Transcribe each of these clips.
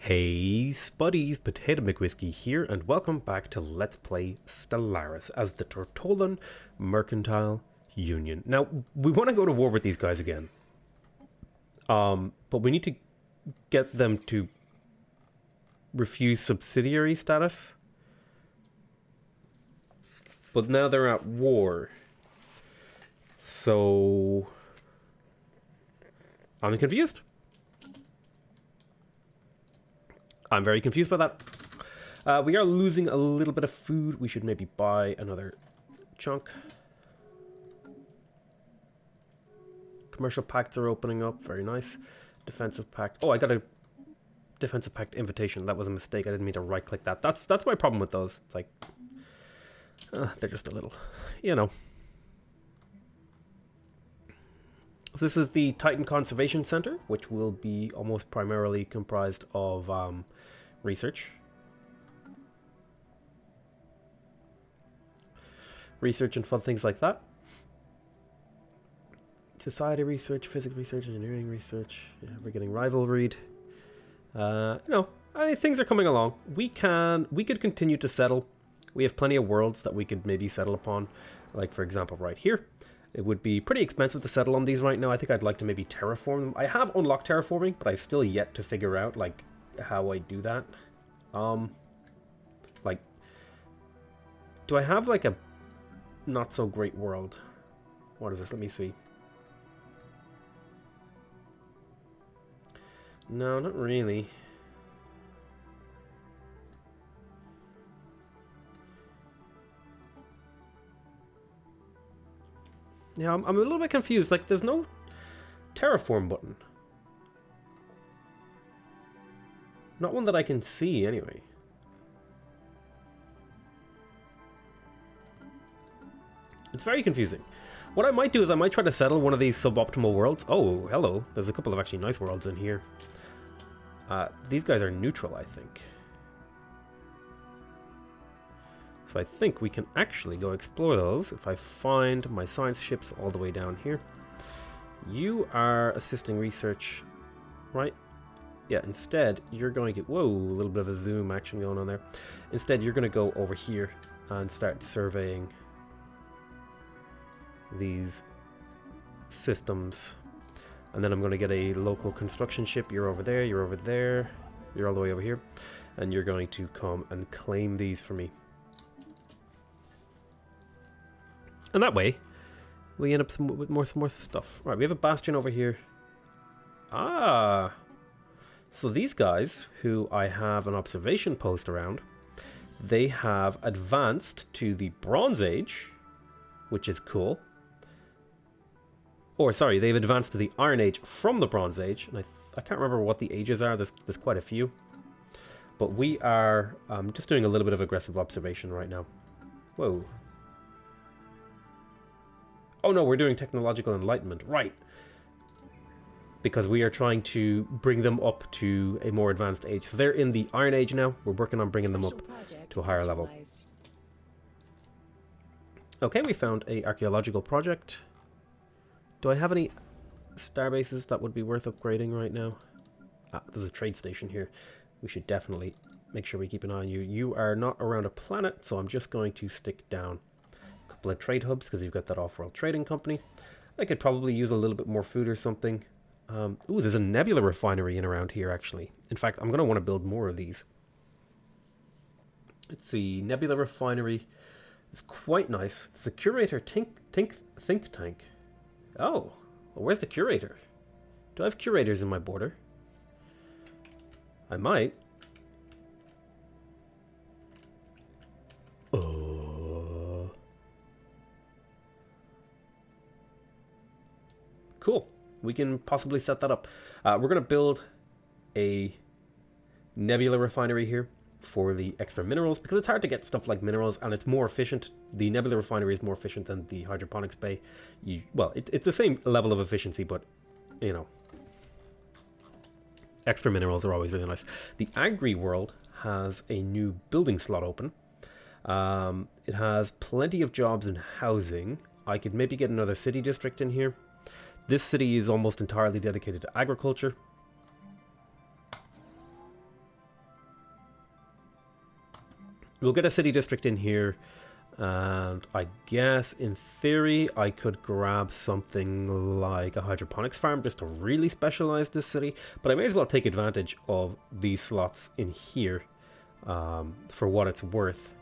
Hey Spuddies PotatoMcWhiskey here, and welcome back to Let's Play Stellaris as the Tortollan Mercantile Union. Now, we want to go to war with these guys again. But we need to get them to refuse subsidiary status. But now they're at war. So I'm confused. I'm very confused by that. We are losing a little bit of food. We should maybe buy another chunk. Commercial pacts are opening up. Very nice. Defensive pact. Oh, I got a defensive pact invitation. That was a mistake. I didn't mean to right click that. That's my problem with those. It's like they're just a little, you know. This is the Titan Conservation Center, which will be almost primarily comprised of research. Research and fun things like that. Society research, physics research, engineering research. Yeah, we're getting rivalried. You know, I think things are coming along. We could continue to settle. We have plenty of worlds that we could maybe settle upon. Like, for example, right here. It would be pretty expensive to settle on these right now. I think I'd like to maybe terraform them. I have unlocked terraforming, but I've still yet to figure out, like, how I do that. Like, do I have, like, a not so great world? What is this? Let me see. No, not really. Yeah, I'm a little bit confused. Like, there's no terraform button. Not one that I can see, anyway. It's very confusing. What I might do is I might try to settle one of these suboptimal worlds. Oh, hello. There's a couple of actually nice worlds in here. These guys are neutral, I think. So I think we can actually go explore those if I find my science ships all the way down here. You are assisting research, right? Yeah, instead you're going to... Whoa, a little bit of a zoom action going on there. Instead you're going to go over here and start surveying these systems. And then I'm going to get a local construction ship. You're over there, you're over there, you're all the way over here. And you're going to come and claim these for me. And that way, we end up with some more stuff. Right, we have a bastion over here. Ah! So these guys, who I have an observation post around, they have advanced to the Bronze Age, which is cool. Or, sorry, they've advanced to the Iron Age from the Bronze Age. And I can't remember what the ages are. There's quite a few. But we are just doing a little bit of aggressive observation right now. Whoa. Oh no, we're doing technological enlightenment, right? Because we are trying to bring them up to a more advanced age. So they're in the Iron Age now. We're working on bringing them up to a higher level. Okay, we found a archaeological project. Do I have any starbases that would be worth upgrading right now? Ah, there's a trade station here. We should definitely make sure we keep an eye on you. You are not around a planet, so I'm just going to stick down of trade hubs because you've got that off-world trading company. I could probably use a little bit more food or something. Ooh, there's a nebula refinery in around here actually. In fact, I'm going to want to build more of these. Let's see, nebula refinery is quite nice. It's a curator think tank. Oh, well, where's the curator? Do I have curators in my border? I might. Cool. We can possibly set that up. We're going to build a nebula refinery here for the extra minerals because it's hard to get stuff like minerals and it's more efficient. The nebula refinery is more efficient than the hydroponics bay. Well, it's the same level of efficiency, but, you know, extra minerals are always really nice. The Agri world has a new building slot open. It has plenty of jobs in housing. I could maybe get another city district in here. This city is almost entirely dedicated to agriculture. We'll get a city district in here. And I guess, in theory, I could grab something like a hydroponics farm just to really specialize this city. But I may as well take advantage of these slots in here for what it's worth.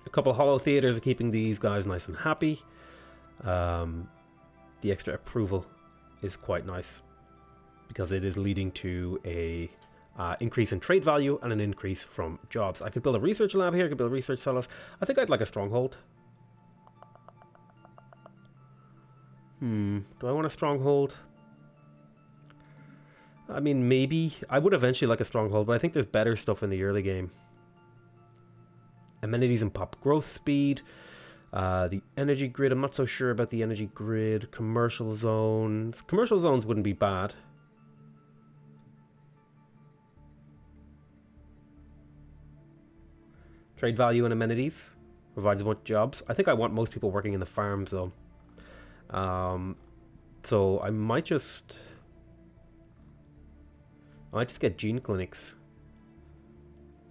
A couple hollow theaters are keeping these guys nice and happy. The extra approval is quite nice because it is leading to a increase in trade value and an increase from jobs. I could build a research lab here, I could build a research silos. I think I'd like a stronghold. Do I want a stronghold? I mean, maybe. I would eventually like a stronghold, but I think there's better stuff in the early game. Amenities and pop growth speed. The energy grid, I'm not so sure about the energy grid. Commercial zones. Commercial zones wouldn't be bad. Trade value and amenities. Provides a bunch of jobs. I think I want most people working in the farms, though. So I might just get gene clinics.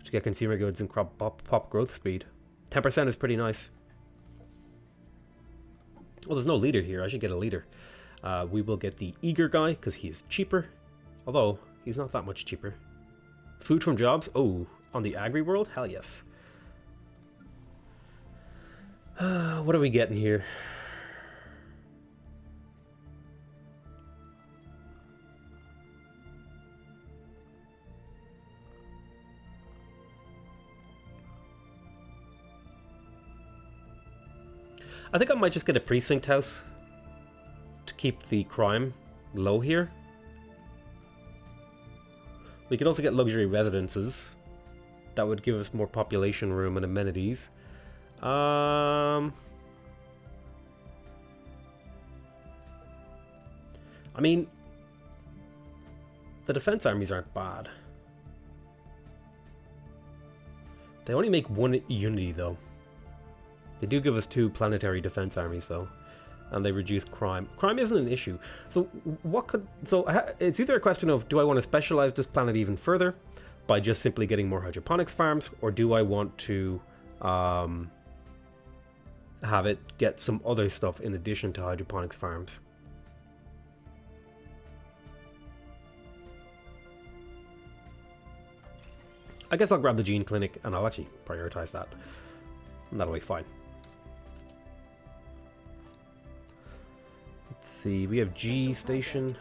To get consumer goods and pop growth speed. 10% is pretty nice. Well, there's no leader here. I should get a leader. We will get the eager guy because he is cheaper. Although, he's not that much cheaper. Food from jobs? Oh, on the agri world? Hell yes. What are we getting here? I think I might just get a precinct house to keep the crime low here. We could also get luxury residences. That would give us more population room and amenities. I mean, the defense armies aren't bad. They only make one unity, though. They do give us 2 planetary defense armies, though, and they reduce crime. Crime isn't an issue. So what could... So it's either a question of, do I want to specialize this planet even further by just simply getting more hydroponics farms, or do I want to have it get some other stuff in addition to hydroponics farms? I guess I'll grab the gene clinic and I'll actually prioritize that, and that'll be fine. Let's see, we have G station.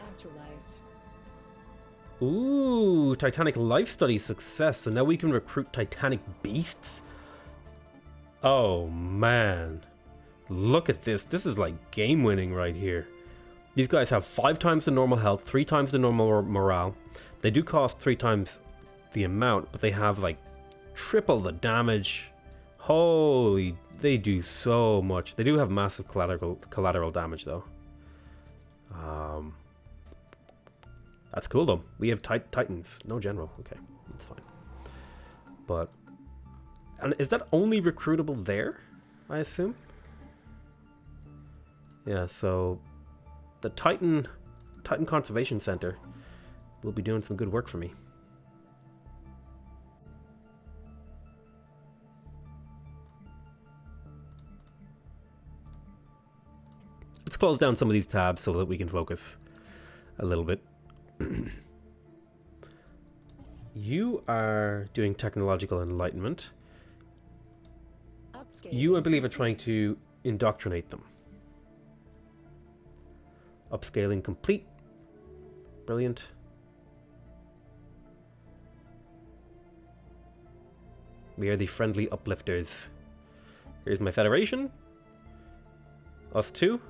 Ooh, Titanic life study success. So now we can recruit Titanic beasts. Oh man, look at this. This is like game winning right here. These guys have 5 times the normal health, 3 times the normal morale. They do cost 3 times the amount, but they have like triple the damage. Holy, they do so much. They do have massive collateral damage though. That's cool though. We have Titans, no general. Okay, that's fine. But, and is that only recruitable there, I assume? Yeah, so the Titan Conservation Center will be doing some good work for me. Let's close down some of these tabs so that we can focus a little bit. You are doing technological enlightenment. You, I believe, are trying to indoctrinate them. Upscaling complete. Brilliant. We are the friendly uplifters. Here's my federation. Us 2.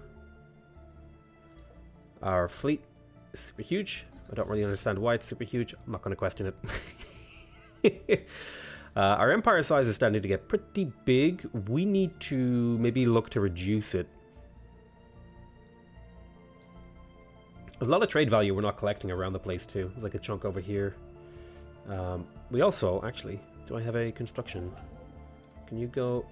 Our fleet is super huge. I don't really understand why it's super huge. I'm not going to question it. Our empire size is starting to get pretty big. We need to maybe look to reduce it. There's a lot of trade value we're not collecting around the place too. There's like a chunk over here. We also, actually, do I have a construction? Can you go...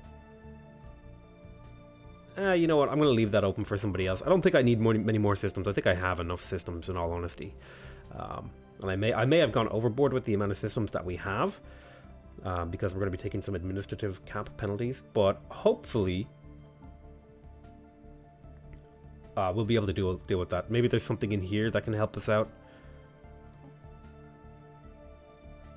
you know what? I'm going to leave that open for somebody else. I don't think I need many more systems. I think I have enough systems, in all honesty. And I may have gone overboard with the amount of systems that we have, because we're going to be taking some administrative cap penalties, but hopefully we'll be able to deal with that. Maybe there's something in here that can help us out.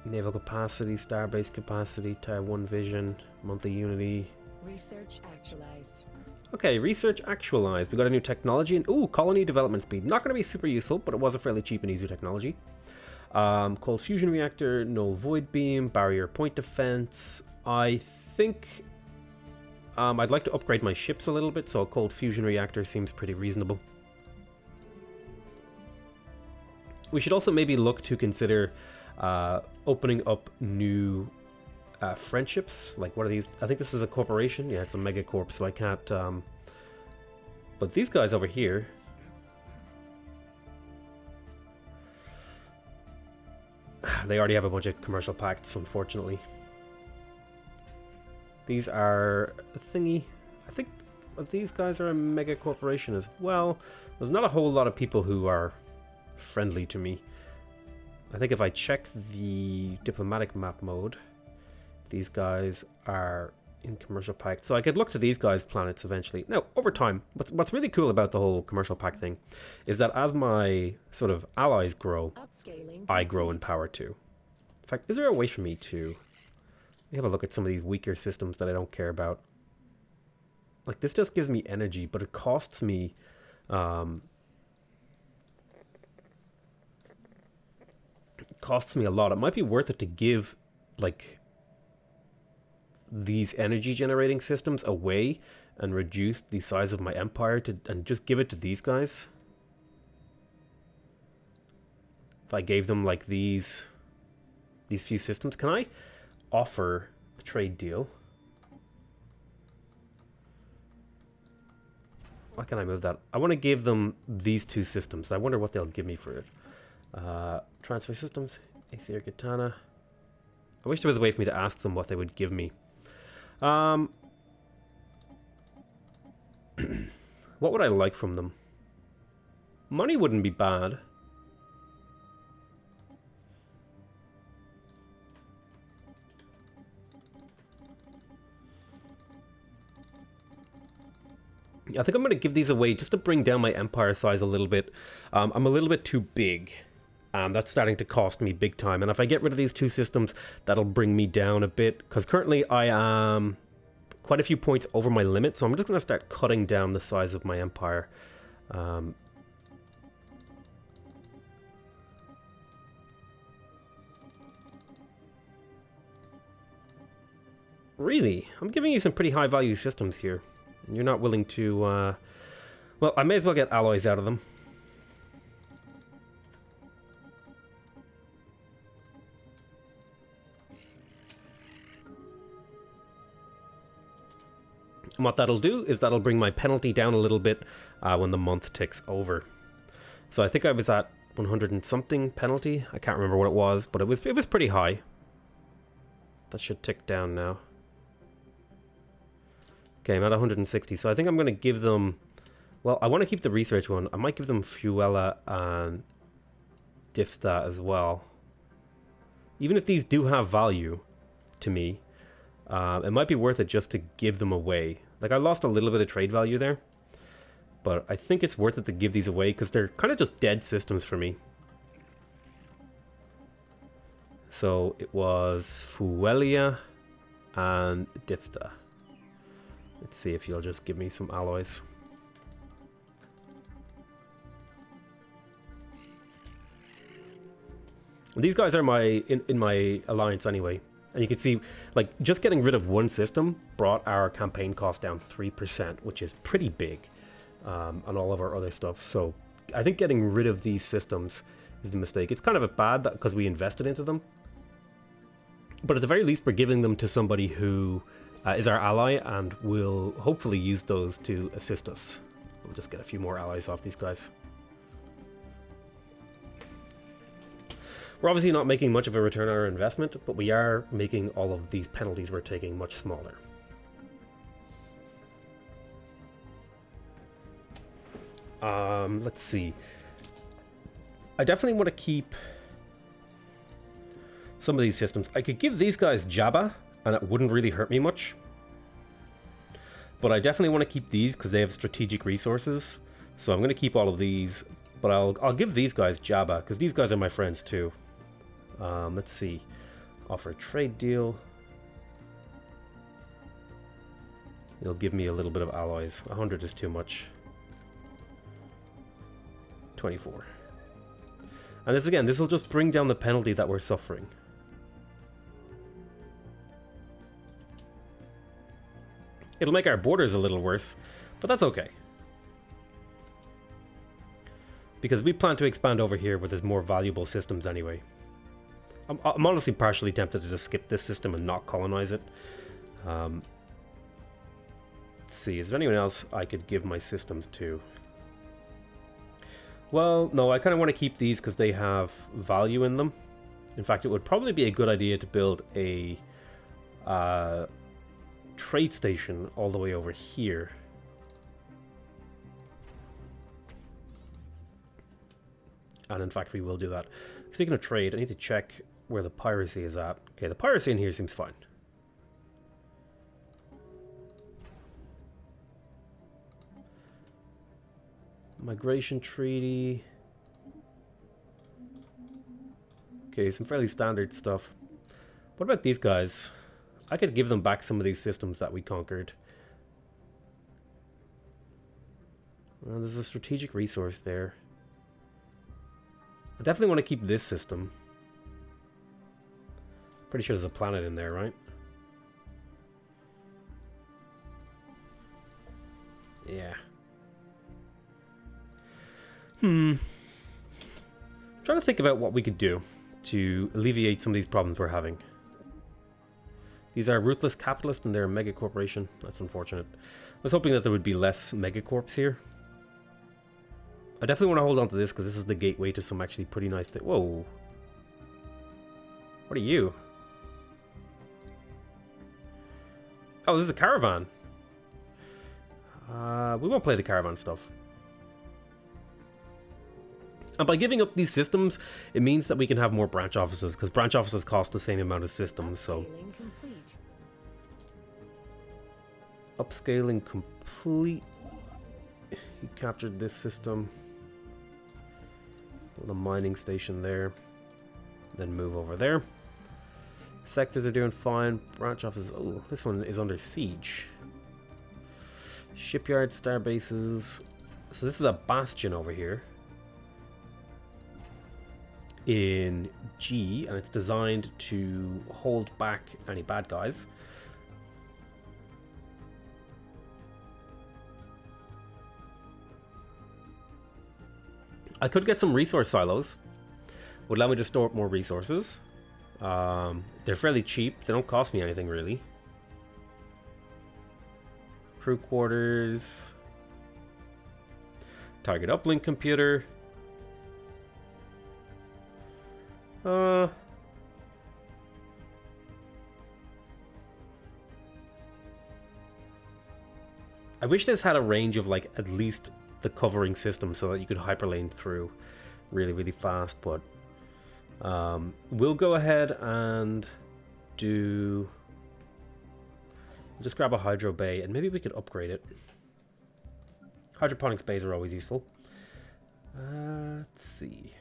Naval capacity, starbase capacity, Tier 1 vision, monthly unity. Research actualized. Okay, research actualized. We got a new technology and ooh, colony development speed. Not going to be super useful, but it was a fairly cheap and easy technology. Cold fusion reactor, null void beam, barrier point defense. I think I'd like to upgrade my ships a little bit, so a cold fusion reactor seems pretty reasonable. We should also maybe look to consider opening up new friendships. Like, what are these? I think this is a corporation. Yeah, it's a Megacorp, so I can't... But these guys over here... They already have a bunch of commercial pacts, unfortunately. These are a thingy. I think these guys are a mega corporation as well. There's not a whole lot of people who are friendly to me. I think if I check the diplomatic map mode, these guys are in commercial pact. So I could look to these guys' planets eventually. Now, over time, what's really cool about the whole commercial pact thing is that as my sort of allies grow, I grow in power too. In fact, is there a way for me to have a look at some of these weaker systems that I don't care about? Like, this just gives me energy, but it costs me... it costs me a lot. It might be worth it to give, like... these energy generating systems away and reduce the size of my empire and just give it to these guys. If I gave them like these few systems, can I offer a trade deal? Why can't I move that? I want to give them these two systems. I wonder what they'll give me for it. Transfer systems, Acer Katana. I wish there was a way for me to ask them what they would give me. What would I like from them? Money wouldn't be bad. I think I'm going to give these away just to bring down my empire size a little bit. I'm a little bit too big. That's starting to cost me big time. And if I get rid of these two systems, that'll bring me down a bit. Because currently I am quite a few points over my limit. So I'm just going to start cutting down the size of my empire. Really? I'm giving you some pretty high value systems here. And you're not willing to... well, I may as well get alloys out of them. And what that'll do is that'll bring my penalty down a little bit when the month ticks over. So I think I was at 100 and something penalty. I can't remember what it was, but it was pretty high. That should tick down now. Okay, I'm at 160, so I think I'm going to give them... Well, I want to keep the research one. I might give them Fuella and Diftha as well. Even if these do have value to me, it might be worth it just to give them away. Like, I lost a little bit of trade value there, but I think it's worth it to give these away because they're kind of just dead systems for me. So it was Fuelia and Diftha. Let's see if you'll just give me some alloys. These guys are in my alliance anyway. And you can see, like, just getting rid of one system brought our campaign cost down 3%, which is pretty big on all of our other stuff. So I think getting rid of these systems is the mistake. It's kind of a bad because we invested into them. But at the very least, we're giving them to somebody who is our ally and will hopefully use those to assist us. We'll just get a few more allies off these guys. We're obviously not making much of a return on our investment, but we are making all of these penalties we're taking much smaller. Let's see. I definitely want to keep some of these systems. I could give these guys Jabba, and it wouldn't really hurt me much. But I definitely want to keep these because they have strategic resources. So I'm going to keep all of these. But I'll give these guys Jabba because these guys are my friends too. Let's see. Offer a trade deal. It'll give me a little bit of alloys. 100 is too much. 24. And this again, this will just bring down the penalty that we're suffering. It'll make our borders a little worse, but that's okay. Because we plan to expand over here where there's more valuable systems anyway. I'm honestly partially tempted to just skip this system and not colonize it. Let's see, is there anyone else I could give my systems to? Well, no, I kind of want to keep these because they have value in them. In fact, it would probably be a good idea to build a trade station all the way over here. And in fact, we will do that. Speaking of trade, I need to check where the piracy is at. Okay, the piracy in here seems fine. Migration treaty. Okay, some fairly standard stuff. What about these guys? I could give them back some of these systems that we conquered. Well, there's a strategic resource there. I definitely want to keep this system. Pretty sure there's a planet in there, right? Yeah. Trying to think about what we could do to alleviate some of these problems we're having. These are ruthless capitalists and they're a mega corporation. That's unfortunate. I was hoping that there would be less megacorps here. I definitely want to hold on to this because this is the gateway to some actually pretty nice things. Whoa. What are you? Oh, this is a caravan. We won't play the caravan stuff. And by giving up these systems, it means that we can have more branch offices, because branch offices cost the same amount of systems, so... Upscaling complete. You captured this system. Build a mining station there. Then move over there. Sectors are doing fine. Branch offices... Oh, this one is under siege. Shipyard, star bases. So this is a bastion over here. In G, and it's designed to hold back any bad guys. I could get some resource silos. Would allow me to store up more resources. They're fairly cheap. They don't cost me anything really. Crew quarters. Target uplink computer. I wish this had a range of like at least the covering system so that you could hyperlane through really, really fast, but we'll go ahead and do... Just grab a hydro bay and maybe we could upgrade it. Hydroponics bays are always useful. Let's see.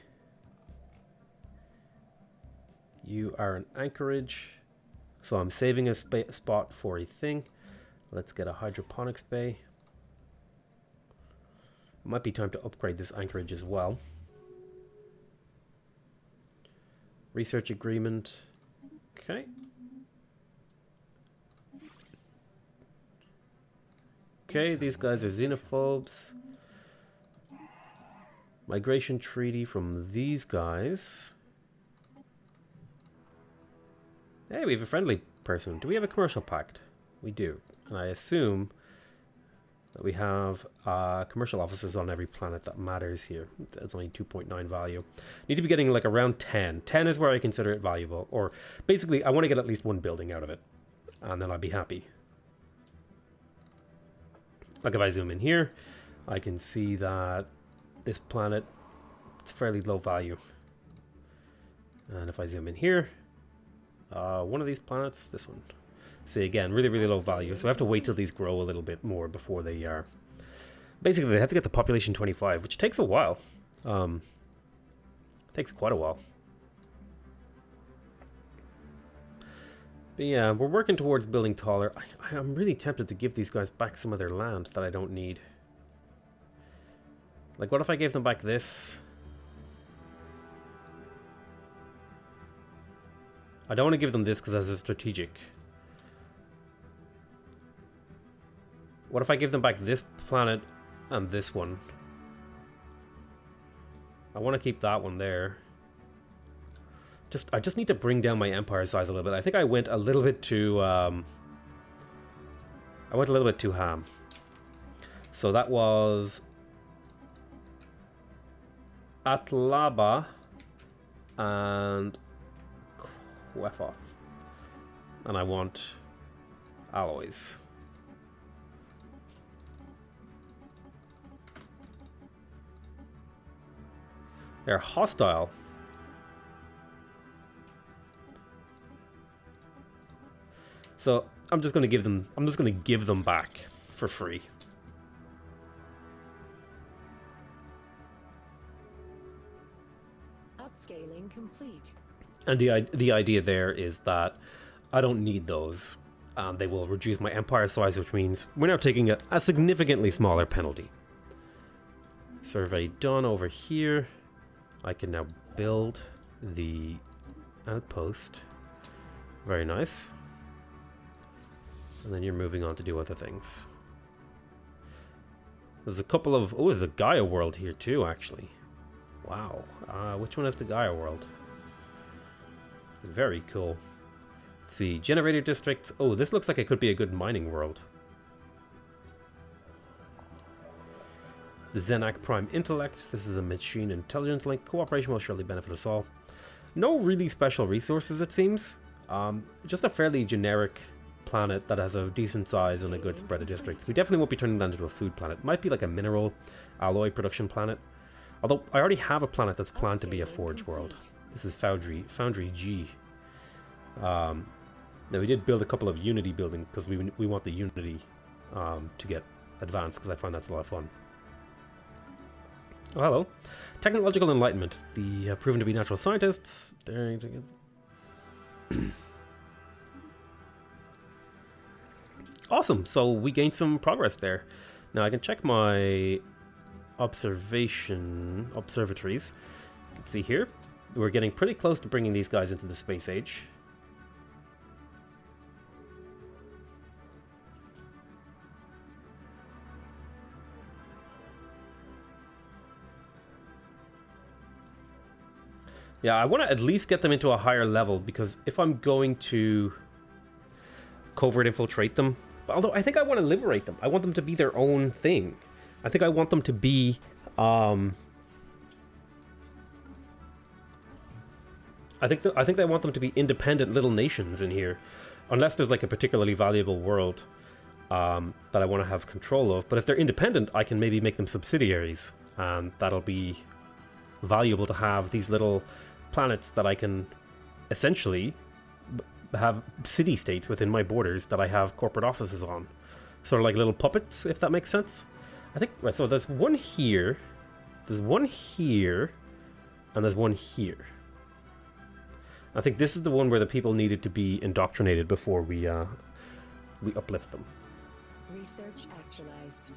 You are an anchorage, so I'm saving a spot for a thing. Let's get a hydroponics bay. It might be time to upgrade this anchorage as well. Research agreement. Okay. Okay, these guys are xenophobes. Migration treaty from these guys. Hey, we have a friendly person. Do we have a commercial pact? We do. And I assume that we have commercial offices on every planet that matters here. That's only 2.9 value. Need to be getting like around 10. 10 is where I consider it valuable. Or basically, I want to get at least one building out of it. And then I'll be happy. Like if I zoom in here, I can see that this planet, it's fairly low value. And if I zoom in here, One of these planets, this one. See, again, really, really low value. So I have to wait till these grow a little bit more before they are... Basically, they have to get the population 25, which takes a while. Takes quite a while. But yeah, we're working towards building taller. I'm really tempted to give these guys back some of their land that I don't need. Like, what if I gave them back this? I don't want to give them this because that's a strategic. What if I give them back this planet and this one? I want to keep that one there. I just need to bring down my empire size a little bit. I think I went a little bit too... I went a little bit too ham. So that was... Atlaba and Quefoth. And I want alloys. They're hostile. So I'm just gonna give them back for free. Upscaling complete. And the idea there is that I don't need those. They will reduce my empire size, which means we're now taking a significantly smaller penalty. Survey done over here. I can now build the outpost. Very nice. And then you're moving on to do other things. There's a couple of... Oh, there's a Gaia world here too, actually. Wow. Which one is the Gaia world? Very cool. Let's see. Generator districts. Oh, this looks like it could be a good mining world. The Zenak Prime Intellect. This is a machine intelligence link. Cooperation will surely benefit us all. No really special resources, it seems. Just a fairly generic planet that has a decent size and a good spread of districts. We definitely won't be turning that into a food planet. Might be like a mineral alloy production planet. Although I already have a planet that's planned to be a forge world. This is Foundry G. Now we did build a couple of Unity buildings because we want the Unity to get advanced because I find that's a lot of fun. Oh, hello. Technological Enlightenment. The proven to be natural scientists. Awesome. So we gained some progress there. Now I can check my observatories. You can see here we're getting pretty close to bringing these guys into the space age. Yeah, I want to at least get them into a higher level, because if I'm going to covert infiltrate them, although I think I want to liberate them. I want them to be their own thing. I think I want them to be I think I want them to be independent little nations in here, unless there's like a particularly valuable world that I want to have control of. But if they're independent, I can maybe make them subsidiaries, and that'll be valuable to have these little planets that I can essentially have city-states within my borders that I have corporate offices on. Sort of like little puppets, if that makes sense. I think, so there's one here, there's one here, and there's one here. I think this is the one where the people needed to be indoctrinated before we uplift them. Research actualized.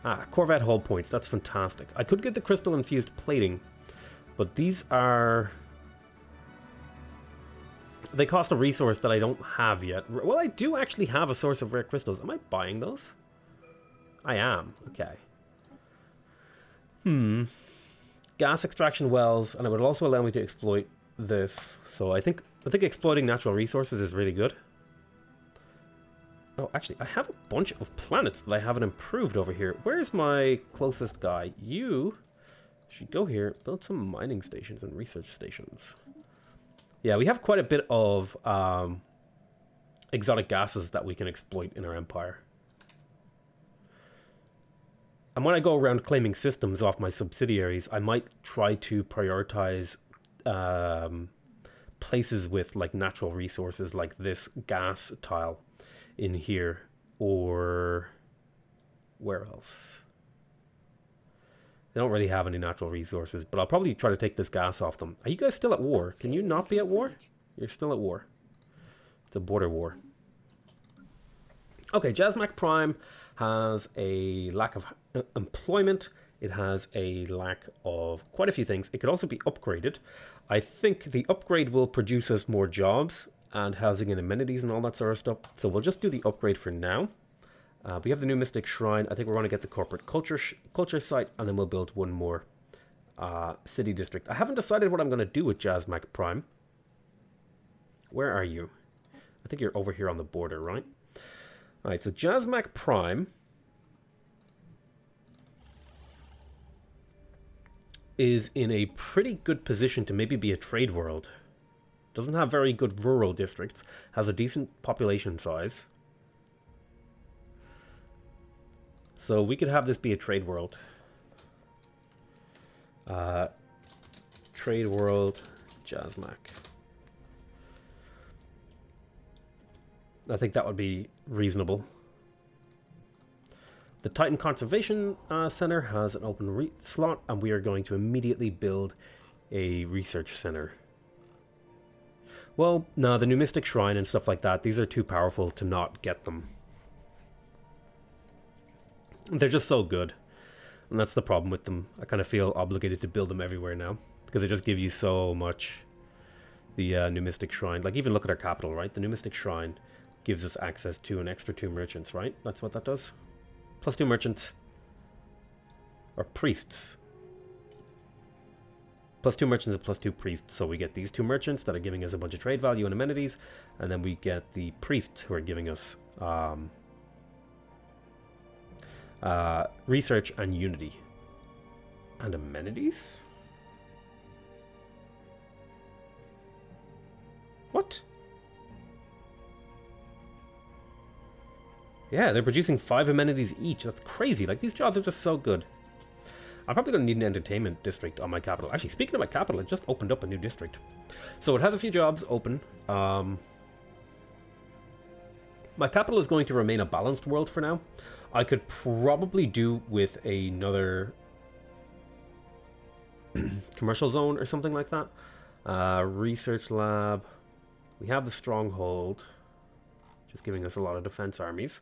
Ah, Corvette hull points. That's fantastic. I could get the crystal-infused plating, but these are... They cost a resource that I don't have yet. Well, I do actually have a source of rare crystals. Am I buying those? I am. Okay. Gas extraction wells, and it would also allow me to exploit this. So I think exploiting natural resources is really good. Oh, actually, I have a bunch of planets that I haven't improved over here. Where's my closest guy? You should go here, build some mining stations and research stations. Yeah, we have quite a bit of exotic gases that we can exploit in our empire. And when I go around claiming systems off my subsidiaries, I might try to prioritize places with like natural resources like this gas tile in here, or where else? They don't really have any natural resources, but I'll probably try to take this gas off them. Are you guys still at war? Can you not be at war? You're still at war. It's a border war. Okay, Jasmac Prime has a lack of employment. It has a lack of quite a few things. It could also be upgraded. I think the upgrade will produce us more jobs and housing and amenities and all that sort of stuff. So we'll just do the upgrade for now. We have the new Mystic Shrine. I think we're going to get the corporate culture site, and then we'll build one more city district. I haven't decided what I'm going to do with Jasmac Prime. Where are you? I think you're over here on the border, right? All right, so Jasmac Prime is in a pretty good position to maybe be a trade world. Doesn't have very good rural districts. Has a decent population size. So we could have this be a trade world. Trade world, Jasmac. I think that would be reasonable. The Titan Conservation Center has an open slot, and we are going to immediately build a research center. Well, no, the new Mystic Shrine and stuff like that, these are too powerful to not get them. They're just so good. And that's the problem with them. I kind of feel obligated to build them everywhere now, because they just give you so much. The new Mystic Shrine. Like, even look at our capital, right? The new Mystic Shrine gives us access to an extra 2 merchants, right? That's what that does. Plus 2 merchants. Or priests. Plus 2 merchants and plus 2 priests. So we get these 2 merchants that are giving us a bunch of trade value and amenities. And then we get the priests who are giving us research and unity. And amenities? What? Yeah, they're producing 5 amenities each. That's crazy. Like, these jobs are just so good. I'm probably going to need an entertainment district on my capital. Actually, speaking of my capital, it just opened up a new district. So it has a few jobs open. My capital is going to remain a balanced world for now. I could probably do with another commercial zone or something like that. Research lab. We have the stronghold. Just giving us a lot of defense armies.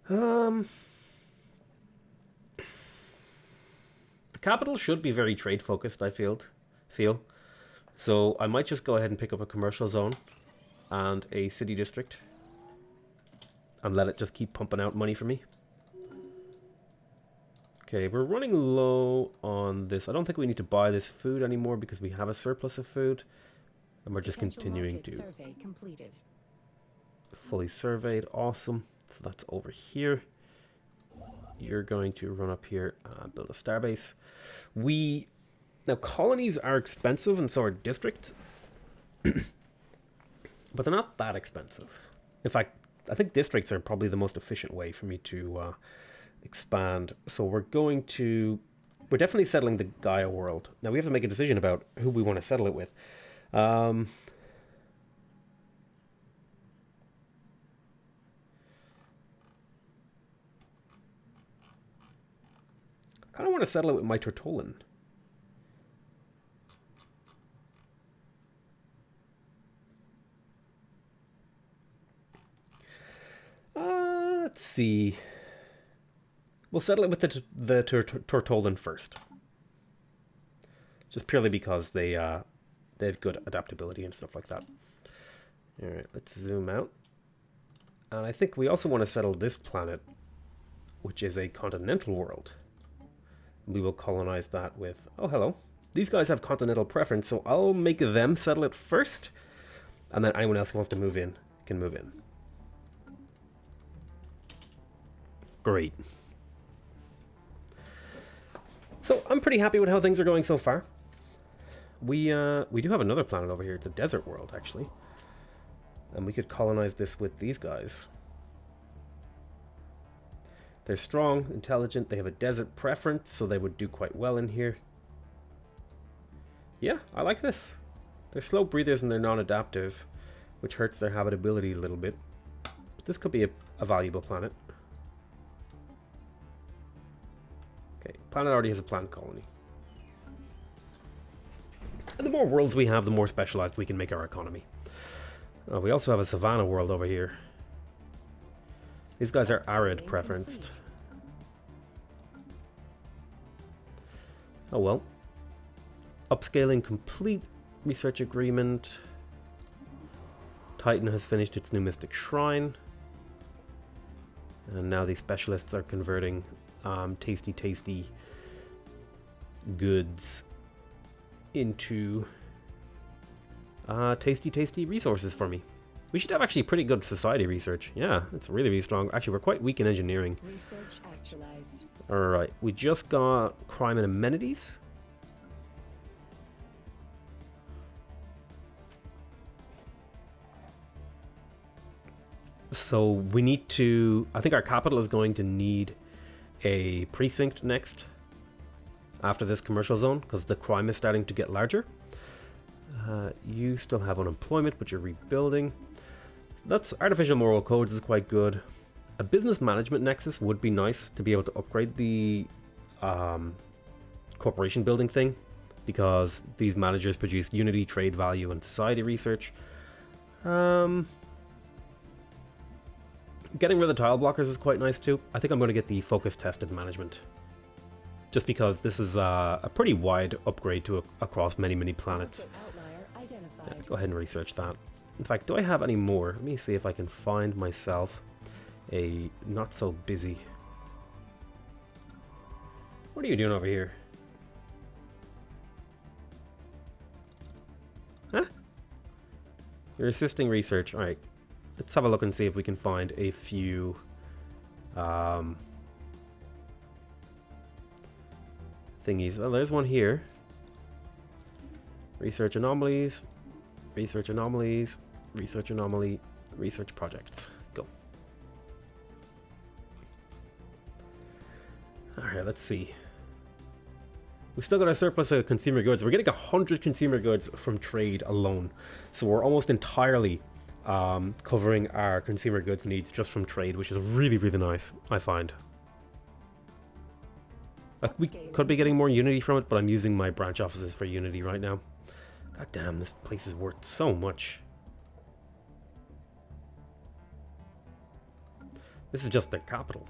The capital should be very trade focused, I feel. So I might just go ahead and pick up a commercial zone and a city district and let it just keep pumping out money for me. Okay, we're running low on this. I don't think we need to buy this food anymore because we have a surplus of food. And we're just continuing to... Survey completed. Fully surveyed. Awesome. So that's over here. You're going to run up here and build a starbase. Now, colonies are expensive, and so are districts. But they're not that expensive. In fact, I think districts are probably the most efficient way for me to expand. So we're definitely settling the Gaia world. Now, we have to make a decision about who we want to settle it with. I kind of want to settle it with my Tortollan. Let's see. We'll settle it with the Tortollan first. Just purely because they have good adaptability and stuff like that. Alright, let's zoom out. And I think we also want to settle this planet, which is a continental world. We will colonize that with... Oh, hello. These guys have continental preference, so I'll make them settle it first. And then anyone else who wants to move in can move in. Great. So I'm pretty happy with how things are going so far. We do have another planet over here. It's a desert world, actually. And we could colonize this with these guys. They're strong, intelligent, they have a desert preference, so they would do quite well in here. Yeah, I like this. They're slow breathers and they're non-adaptive, which hurts their habitability a little bit. But this could be a valuable planet. Okay, planet already has a plant colony. And the more worlds we have, the more specialized we can make our economy. We also have a savanna world over here. These guys are arid preferenced. Oh well. Upscaling complete. Research agreement. Titan has finished its new mystic shrine. And now the specialists are converting tasty goods into tasty resources for me. We should have actually pretty good society research. Yeah, it's really strong. Actually, we're quite weak in engineering. Research actualized. Alright, we just got crime and amenities. So we need to, I think our capital is going to need a precinct next after this commercial zone because the crime is starting to get larger. You still have unemployment, but you're rebuilding. That's artificial moral codes is quite good. A business management nexus would be nice to be able to upgrade the corporation building thing because these managers produce unity, trade value, and society research. Getting rid of the tile blockers is quite nice too. I think I'm going to get the focus tested management. Just because this is a pretty wide upgrade to across many planets. Yeah, go ahead and research that. In fact, do I have any more? Let me see if I can find myself a not so busy. What are you doing over here? Huh? You're assisting research. Alright. Let's have a look and see if we can find a few thingies. Oh, there's one here. Research anomalies, research anomalies, research anomaly, research projects. Go. Alright, let's see. We've still got a surplus of consumer goods. We're getting 100 consumer goods from trade alone. So we're almost entirely covering our consumer goods needs just from trade, which is really nice, I find. We could be getting more Unity from it, but I'm using my branch offices for Unity right now. God damn, this place is worth so much. This is just the capital.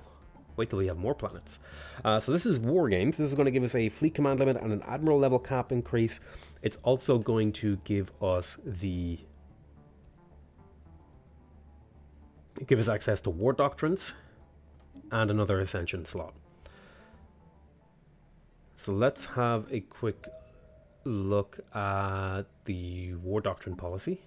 Wait till we have more planets. So this is War Games. This is going to give us a fleet command limit and an admiral level cap increase. It's also going to give us access to war doctrines and another ascension slot. So let's have a quick look at the war doctrine policy.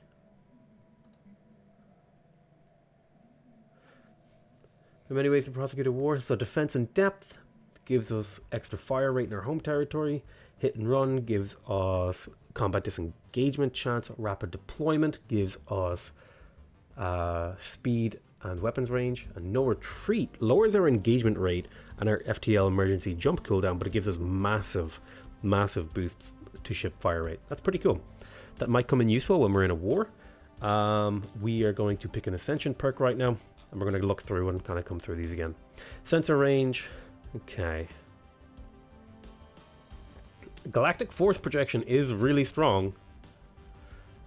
There are many ways to prosecute a war. So defense in depth gives us extra fire rate in our home territory. Hit and run gives us combat disengagement chance. Rapid deployment gives us speed and weapons range. And no retreat lowers our engagement rate and our FTL emergency jump cooldown, but it gives us massive boosts to ship fire rate. That's pretty cool. That might come in useful when we're in a war. We are going to pick an ascension perk right now, and we're going to look through and kind of come through these again. Sensor range. Okay. Galactic force projection is really strong.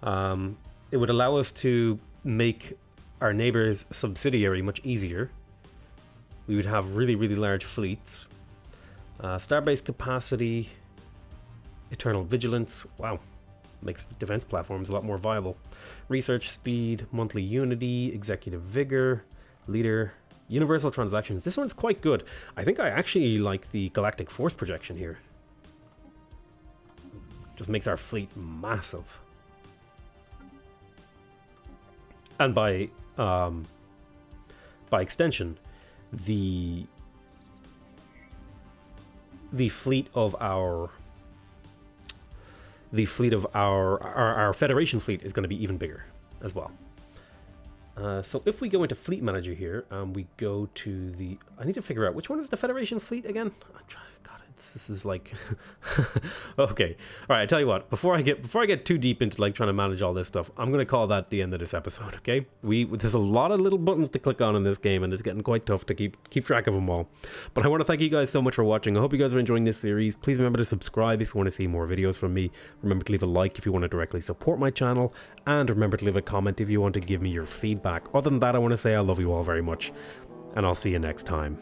It would allow us to make our neighbor's subsidiary much easier. We would have really large fleets. Starbase capacity, eternal vigilance. Wow, makes defense platforms a lot more viable. Research speed, monthly unity, executive vigor, leader, universal transactions. This one's quite good. I think I actually like the galactic force projection here. Just makes our fleet massive. And by extension, the fleet of our Federation fleet is going to be even bigger as well. So if we go into Fleet Manager here and we go to the, I need to figure out which one is the Federation fleet again. God, This is like okay. All right, I tell you what, before I get too deep into like trying to manage all this stuff, I'm going to call that the end of this episode, okay? There's a lot of little buttons to click on in this game, and it's getting quite tough to keep track of them all. But I want to thank you guys so much for watching. I hope you guys are enjoying this series. Please remember to subscribe if you want to see more videos from me. Remember to leave a like if you want to directly support my channel, and remember to leave a comment if you want to give me your feedback. Other than that, I want to say I love you all very much, and I'll see you next time.